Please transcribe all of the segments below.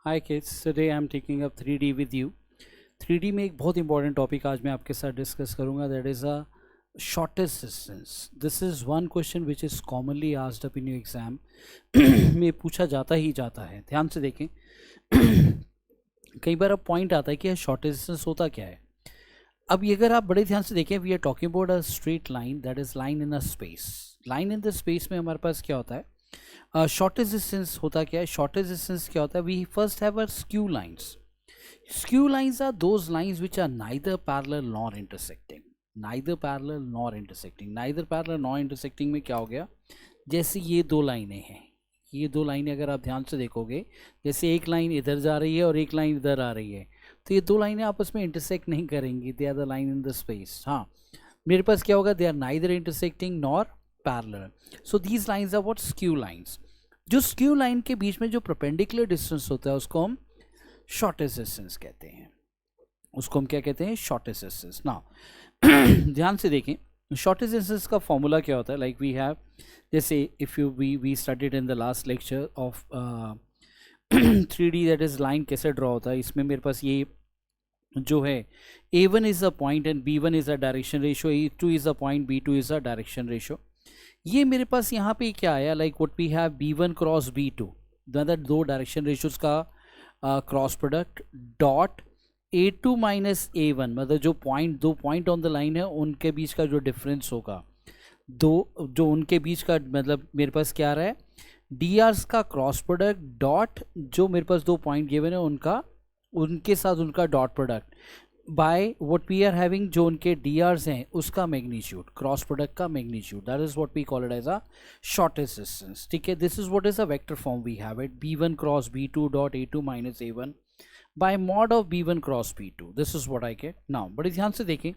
Hi kids, today I am taking up 3D with you. 3D में एक बहुत important topic आज मैं आपके साथ डिस्कस करूंगा, that is a shortest distance. This is one question which is commonly asked up in your exam में पूछा जाता ही जाता है। ध्यान से देखें कई बार अब पॉइंट आता है कि शॉर्टेस्ट डिस्टेंस होता क्या है। अब ये अगर आप बड़े ध्यान से देखें, we are talking about a straight line, that is line in a space. Line in the space में हमारे पास क्या होता है, शॉर्टेस्ट डिस्टेंस होता क्या है। शॉर्टेस्ट डिस्टेंस क्या होता है, we first have a skew lines. Skew lines are those lines which are neither parallel nor intersecting. Neither parallel nor intersecting. Neither parallel nor intersecting में क्या हो गया, जैसे ये दो लाइनें हैं। ये दो लाइनें अगर आप ध्यान से देखोगे, जैसे एक लाइन इधर जा रही है और एक लाइन इधर आ रही है, तो ये दो लाइनें आपस में इंटरसेक्ट नहीं करेंगी। They are the line in the space. हाँ, मेरे पास क्या होगा, they are neither intersecting nor parallel. So these lines are what, skew lines. जो स्क्यू लाइन के बीच में जो परपेंडिकुलर डिस्टेंस होता है उसको हम शॉर्टेस्ट डिस्टेंस कहते हैं। उसको हम क्या कहते हैं, शॉर्टेस्ट डिस्टेंस। नाउ ध्यान से देखें, शॉर्टेस्ट डिस्टेंस का फॉर्मूला क्या होता है। लाइक वी हैव, जैसे if you we studied in the last lecture of 3D, that is line कैसे ड्रॉ होता है। इसमें मेरे पास ये जो है, A1 is a point and B1 is a direction ratio, A2 is a point, B2 is a direction ratio. ये मेरे पास यहाँ पे क्या आया, like what we have B1 cross B2, मतलब दो डायरेक्शन रेशियोज का cross product, dot A2 minus A1, मतलब जो पॉइंट, दो पॉइंट ऑन द लाइन है उनके बीच का जो डिफरेंस होगा, दो जो उनके बीच का, मतलब मेरे पास क्या आ रहा है, डी आर्स का क्रॉस प्रोडक्ट, डॉट जो मेरे पास दो पॉइंट गिवन है उनका, उनके साथ उनका dot product, by what we are having, जो उनके डी आर्स हैं उसका मैग्नीट्यूड, क्रॉस प्रोडक्ट का magnitude, that is what we call it as a shortest distance. ठीक है, this is what is a vector form we have it, B1 cross B2 dot A2 minus A1 by mod of B1 cross B2। This is what I get. Now बड़े ध्यान से देखें,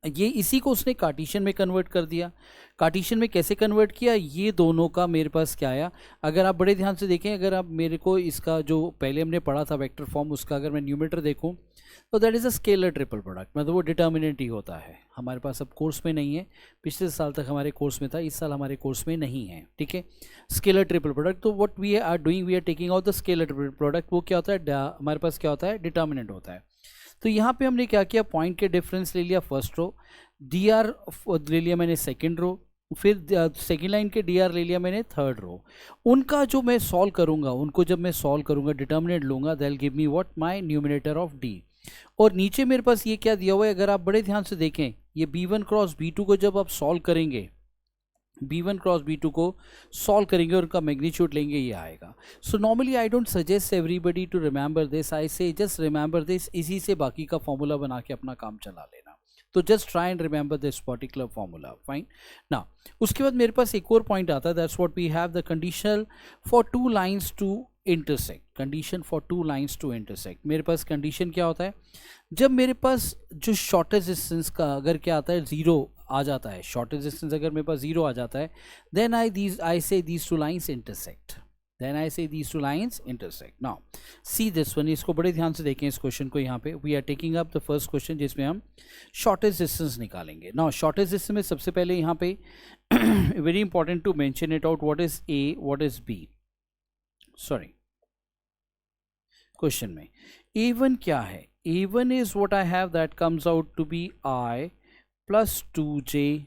ये इसी को उसने कार्टेशियन में कन्वर्ट कर दिया। कार्टेशियन में कैसे कन्वर्ट किया, ये दोनों का मेरे पास क्या आया, अगर आप बड़े ध्यान से देखें, अगर आप मेरे को इसका जो पहले हमने पढ़ा था वेक्टर फॉर्म, उसका अगर मैं न्यूमरेटर देखूं तो that is a scalar triple product, मतलब वो डिटर्मिनेंट ही होता है। हमारे पास अब कोर्स में नहीं है, पिछले साल तक हमारे कोर्स में था, इस साल हमारे कोर्स में नहीं है। ठीक है, स्केलर ट्रिपल प्रोडक्ट, तो what we are doing, we are taking out the scalar triple product. वो क्या होता है, हमारे पास क्या होता है, डिटर्मिनेंट होता है। तो यहाँ पे हमने क्या किया, पॉइंट के डिफरेंस ले लिया फर्स्ट रो, डी आर ले लिया मैंने सेकेंड रो, फिर सेकेंड लाइन के डी आर ले लिया मैंने थर्ड रो। उनका जो मैं सॉल्व करूंगा, उनको जब मैं सॉल्व करूंगा, डिटर्मिनेंट लूंगा, that give me what, my numerator of D. और नीचे मेरे पास ये क्या दिया हुआ है, अगर आप बड़े ध्यान से देखें, ये B1 क्रॉस B2 को जब आप सॉल्व करेंगे, B1 क्रॉस B2 को सॉल्व करेंगे और उनका मैग्नीट्यूड लेंगे, ये आएगा। So normally I don't suggest everybody to remember this, I say just remember this, इसी से बाकी का फॉर्मूला बना के अपना काम चला लेना। तो just try and remember this particular formula, fine ना। उसके बाद मेरे पास एक और पॉइंट आता है, that's what we have, the condition for two lines to intersect. Condition for two lines to intersect, मेरे पास कंडीशन क्या होता है, जब मेरे पास जो शॉर्टेस्ट डिस्टेंस का अगर क्या आता है, जीरो आ जाता है, शॉर्टेस्ट डिस्टेंस अगर मेरे पास जीरो आ जाता है, then I say these two lines intersect, then I say these two lines intersect. Now see this one, इसको बड़े ध्यान से देखें इस क्वेश्चन को। यहाँ पे we are taking up the first question जिसमें हम शॉर्टेस्ट डिस्टेंस निकालेंगे। नाउ शॉर्टेस्ट डिस्टेंस में सबसे पहले यहाँ पे very important to mention it out, what is A, what is B. Sorry, question में A1 क्या है, A1 is what I have, that comes out to be I plus 2j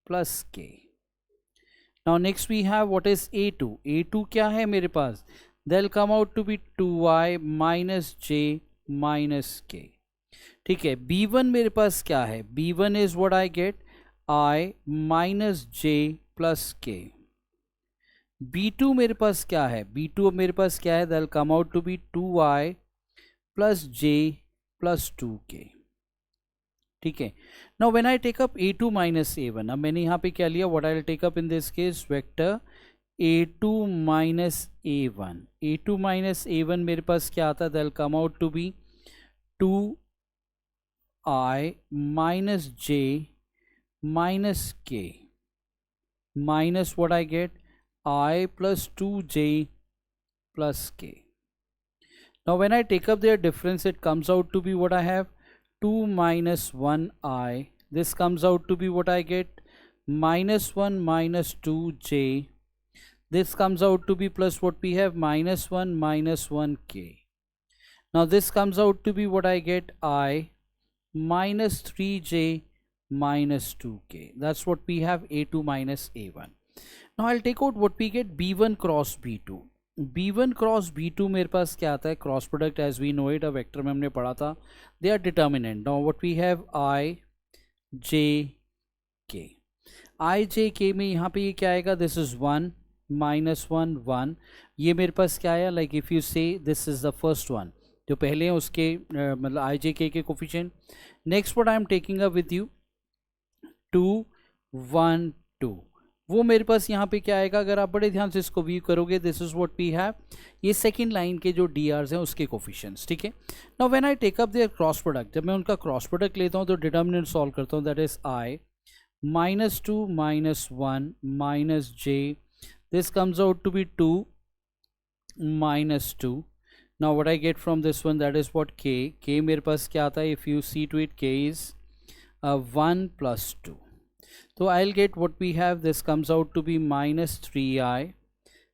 plus k. Now next we have what is A2. A2 क्या है मेरे पास, they'll come out to be 2i minus j minus k. ठीक है, B1 मेरे पास क्या है, B1 is what I get, I minus j plus k. B2 मेरे पास क्या है, B2 मेरे पास क्या है, they'll come out to be 2i plus j plus 2k. ठीक है, now when I take up A2 minus A1, अब मैंने यहाँ पे क्या लिया, what I'll take up in this case, vector A2 minus A1. A2 minus A1 मेरे पास क्या आता है, they'll come out to be 2i minus j minus k minus what I get, I plus 2j plus k. Now when I take up their difference, it comes out to be what I have, 2 minus 1i. This comes out to be what I get, minus 1 minus 2j. this comes out to be plus what we have minus 1 k. Now this comes out to be what I get, I minus 3j minus 2k. That's what we have, a2 minus a1. Now I'll take out what we get, b1 cross b2. b1 cross b2 मेरे पास क्या आता है, cross product as we know it, a vector में हमने पढ़ा था, they are determinant. Now what we have, I J K. I J के में यहाँ पे ये क्या आएगा, दिस इज 1 माइनस 1 1. ये मेरे पास क्या आया, लाइक इफ़ यू से this is the first one, जो पहले हैं उसके मतलब आई जे के coefficient. Next what I am taking up with you 2 1 2, वो मेरे पास यहाँ पे क्या आएगा, अगर आप बड़े ध्यान से इसको व्यू करोगे, this is what we have, ये सेकंड लाइन के जो डी आर्स हैं उसके कोफिशिएंट्स. ठीक है. Now when I take up their cross product, जब मैं उनका क्रॉस प्रोडक्ट लेता हूँ तो डिटर्मिनेंट सॉल्व करता हूँ, that is I minus 2 minus 1 minus j, this comes out to be 2 minus 2. Now what I get from this one, that is what k मेरे पास क्या आता है, if you see to it, k is 1 plus 2. So I'll get what we have, this comes out to be minus 3i,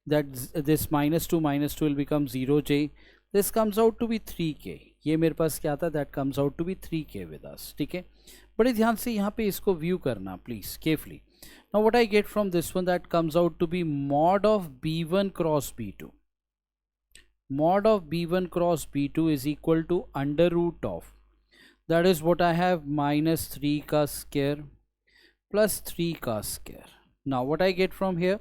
that this minus 2 will become 0j, this comes out to be 3k. ये मेरे पास क्या आता है, that comes out to be 3k with us. ठीक है, बड़े ध्यान से यहाँ पे इसको व्यू करना please carefully. Now what I get from this one, that comes out to be mod of b1 cross b2. Mod of b1 cross b2 is equal to under root of, that is what I have, minus 3 का square plus 3 का square. Now what I get from here,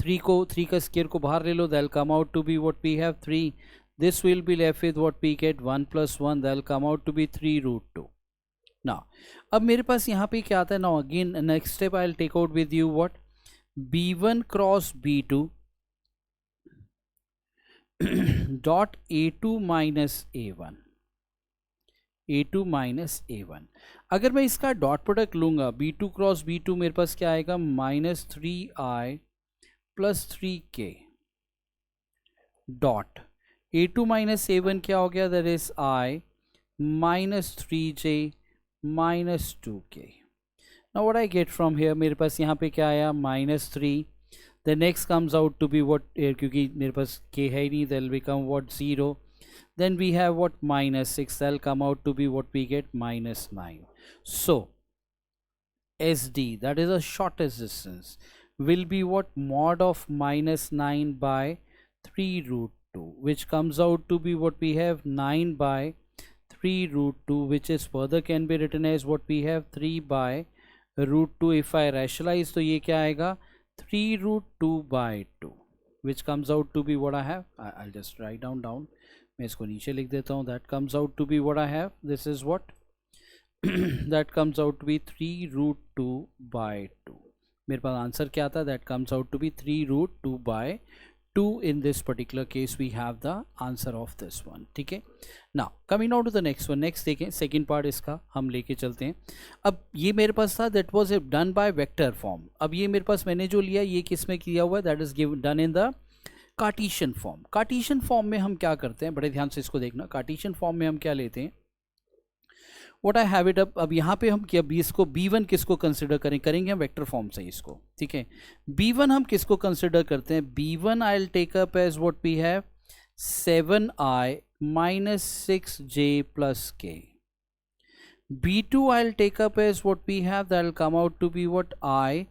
3 का square को बाहर ले लो, that come out to be what we have 3. This will be left with what we get 1 plus 1, that come out to be 3 root 2. Now अब मेरे पास यहाँ पे क्या आता है, now again next step I will take out with you what, b1 cross b2 dot a2 minus a1, a2 minus a1. अगर मैं इसका डॉट प्रोडक्ट लूंगा, b2 क्रॉस b2 मेरे पास क्या आएगा, minus 3i plus 3k dot a2 minus a1 क्या हो गया, that is i minus 3j minus 2k. Now what I get from here, मेरे पास यहाँ पे क्या आया, minus 3. The next comes out to be what, क्योंकि मेरे पास k है ही नहीं, that will become what, 0. Then we have what, minus 6, that will come out to be what we get, minus 9. So SD, that is a shortest distance, will be what, mod of minus 9 by 3 root 2, which comes out to be what we have, 9 by 3 root 2, which is further can be written as what we have, 3 by root 2. If I rationalize तो ये क्या आएगा, 3 root 2 by 2, which comes out to be what I have, I'll just write down. मैं इसको नीचे लिख देता हूँ, that comes out to be what I have, this is what that comes out to be 3 root 2 by 2. मेरे पास answer क्या आता है, that comes out to be 3 root 2 by 2. In this particular case we have the answer of this one. ठीक है. Now coming on to the next one, next देखें second part इसका हम लेके चलते हैं. अब ये मेरे पास था, that was done by vector form. अब ये मेरे पास मैंने जो लिया, ये किस में किया हुआ है, that is done in the Cartesian form. Cartesian form में हम क्या करते हैं, बड़े ध्यान से इसको देखना. कार्टेशियन फॉर्म में हम क्या लेते हैं, what I have it up. अब यहाँ पे हम क्या, इसको b1 किसको कंसिडर करेंगे हम वेक्टर फॉर्म से इसको. ठीक है, b1 हम किसको कंसिडर करते हैं, b1 I will take up as what we have 7i minus 6j plus k. b2 I will take up as what we have, that will come out to be what, I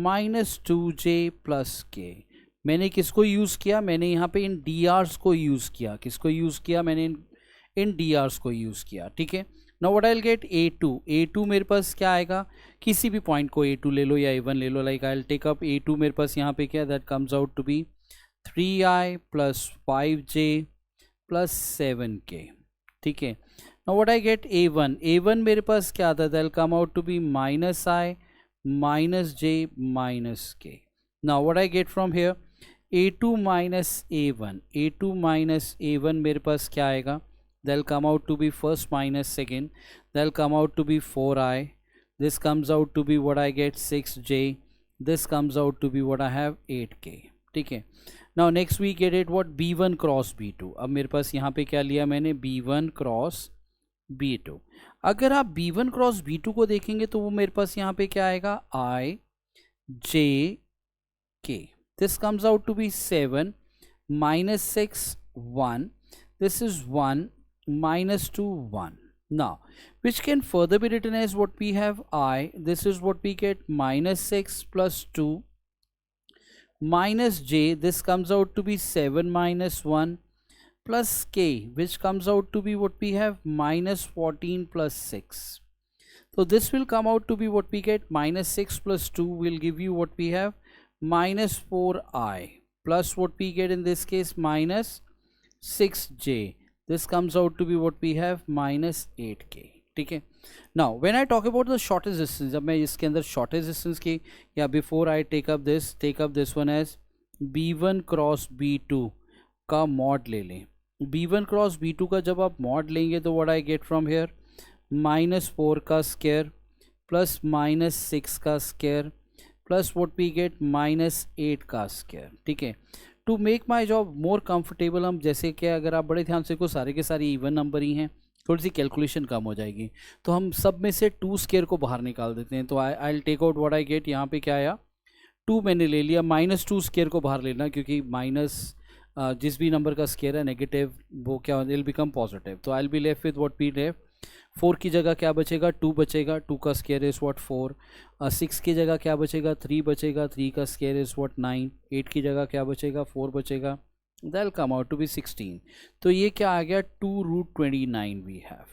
minus 2j plus k. मैंने किसको use किया, मैंने यहाँ पे इन D Rs को use किया. किसको use किया, मैंने इन डी आर्स को यूज़ किया. ठीक है. Now what I will get, a2 मेरे पास क्या आएगा, किसी भी पॉइंट को a2 ले लो या a1 ले लो. Like I will take up a2 मेरे पास यहाँ पे क्या, that comes out to be 3i plus 5j plus 7k. ठीक है. Now what I gate, a1 मेरे पास क्या आता है, that will come out to be minus i minus j minus k. Now what I get from here, a2 minus a1 मेरे पास क्या आएगा, that will come out to be first minus second, that will come out to be 4i, this comes out to be what I get 6j, this comes out to be what I have 8k. ठीक है. Now next we get it what, b1 cross b2. अब मेरे पास यहाँ पे क्या लिया मैंने, b1 क्रॉस b2. अगर आप b1 क्रॉस b2 को देखेंगे तो वो मेरे पास यहाँ पे क्या आएगा, i j k. this comes out to be 7 minus 6 1, this is 1 minus 2 1. Now which can further be written as what we have I, this is what we get, minus 6 plus 2 minus j, this comes out to be 7 minus 1 plus k, which comes out to be what we have, minus 14 plus 6. So this will come out to be what we get, minus 6 plus 2 will give you what we have, minus 4i, plus what we get in this case, minus 6j, this comes out to be what we have, minus 8k. ठीक है. Now when I talk about the shortest distance, जब मैं इसके अंदर shortest distance की, या before I take up this one as b1 cross b2 का mod ले लें. b1 cross b2 का जब आप mod लेंगे तो what I get from here, minus 4 का स्क्वायर प्लस माइनस 6 का square plus what we get, minus 8 का स्क्वायर. ठीक है. To make my job more comfortable, हम जैसे कि अगर आप बड़े ध्यान से को सारे के सारे इवन नंबर ही हैं, थोड़ी सी कैलकुलेशन कम हो जाएगी, तो हम सब में से 2 स्क्वायर को बाहर निकाल देते हैं. तो I will take out what I get. यहाँ पे क्या आया, 2 मैंने ले लिया, माइनस 2 स्क्वायर को बाहर लेना, क्योंकि माइनस जिस भी नंबर का स्क्वायर है नेगेटिव, वो क्या विल बिकम पॉजिटिव. तो I will be left with what we left. 4 की जगह क्या बचेगा, 2 बचेगा, 2 का स्क्वायर इज व्हाट 4. 6 की जगह क्या बचेगा, 3 बचेगा, 3 का स्क्वायर इज व्हाट 9. 8 की जगह क्या बचेगा, 4 बचेगा, that will come out to be 16. तो ये क्या आ गया, 2 root 29 we have.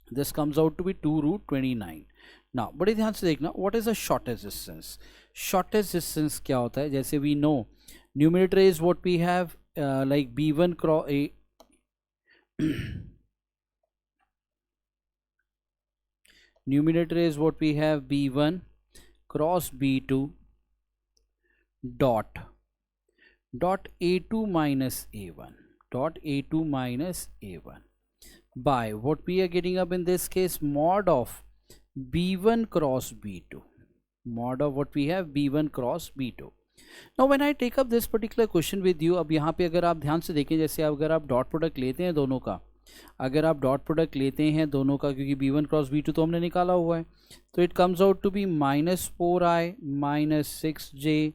This comes out to be 2 root 29. Now बड़े ध्यान से देखना, what is the shortest distance. Shortest distance क्या होता है, जैसे we know numerator is what we have like b1 cross numerator is what we have, b1 cross b2 dot a2 minus a1 dot a2 minus a1 by what we are getting up in this case, mod of b1 cross b2, mod of what we have, b1 cross b2. Now when I take up this particular question with you, अब यहाँ पे अगर आप ध्यान से देखें, जैसे अगर आप डॉट प्रोडक्ट लेते हैं दोनों का, अगर आप डॉट प्रोडक्ट लेते हैं दोनों का, क्योंकि b1 क्रॉस b2 तो हमने निकाला हुआ है, तो it comes out to be minus 4i minus 6j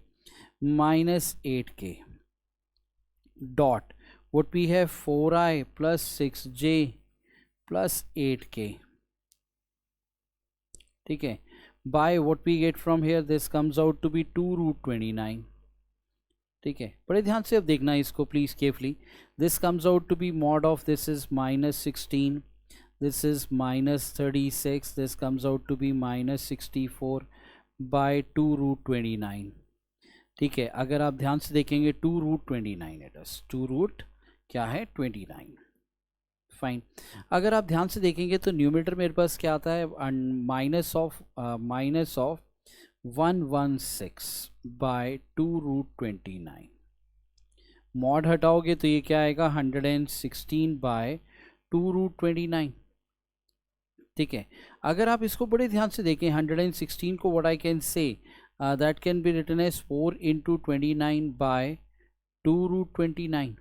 minus 8k dot what we have 4i plus 6j plus 8k. ठीक है. By what we get from here, this comes out to be 2 root 29. ठीक है. बड़े ध्यान से अब देखना इसको please carefully. This comes out to be mod of, this is minus 16, this is minus 36, this comes out to be minus 64 by 2 root 29. ठीक है. अगर आप ध्यान से देखेंगे 2 रूट 29 इट इज 2 रूट क्या है 29. फाइन. अगर आप ध्यान से देखेंगे तो न्यूमरेटर मेरे पास क्या आता है, minus of 116 by 2 root 29. Mod हटाओगे तो ये क्या आएगा, 116 बाय 2 रूट 29. ठीक है. अगर आप इसको बड़े ध्यान से देखें, 116 को what I can say, that can be written as 4 into 29 by 2 root 29.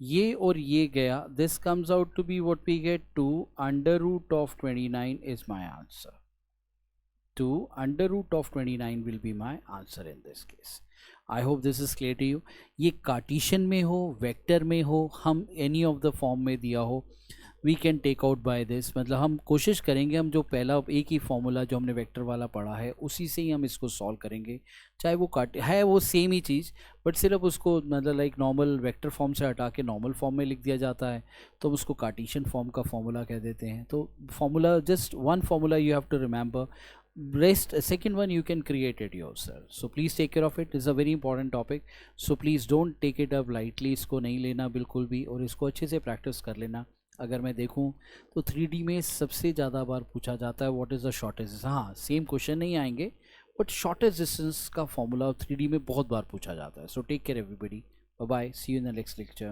ये और ये गया, this comes out to be what we get, 2 under root of 29 is my answer. 2 under root of 29 will be my answer in this case. I hope this is clear to you. ये Cartesian में हो, vector में हो, हम any of the form में दिया हो, we can take out by this. मतलब हम कोशिश करेंगे, हम जो पहला एक ही फॉर्मूला जो हमने वेक्टर वाला पढ़ा है उसी से ही हम इसको सॉल्व करेंगे, चाहे वो है वो सेम ही चीज़, बट सिर्फ उसको मतलब लाइक नॉर्मल वेक्टर फॉर्म से हटा के नॉर्मल फॉर्म में लिख दिया जाता है, तो हम उसको कार्टेशियन फॉर्म का फॉर्मूला कह देते हैं. तो formula, just one formula you have to remember. Rest, second one you can create it yourself. So please take care of it. It's a very important topic. So please don't take it up lightly. इसको नहीं लेना बिल्कुल भी, और इसको अच्छे से practice कर लेना. अगर मैं देखूं तो 3D में सबसे ज़्यादा बार पूछा जाता है व्हाट इज़ द शॉर्टेस्ट. हाँ, सेम क्वेश्चन नहीं आएंगे, बट शॉर्टेस्ट डिस्टेंस का फॉर्मूला 3D में बहुत बार पूछा जाता है. So take care everybody. Bye bye. See you in the next lecture.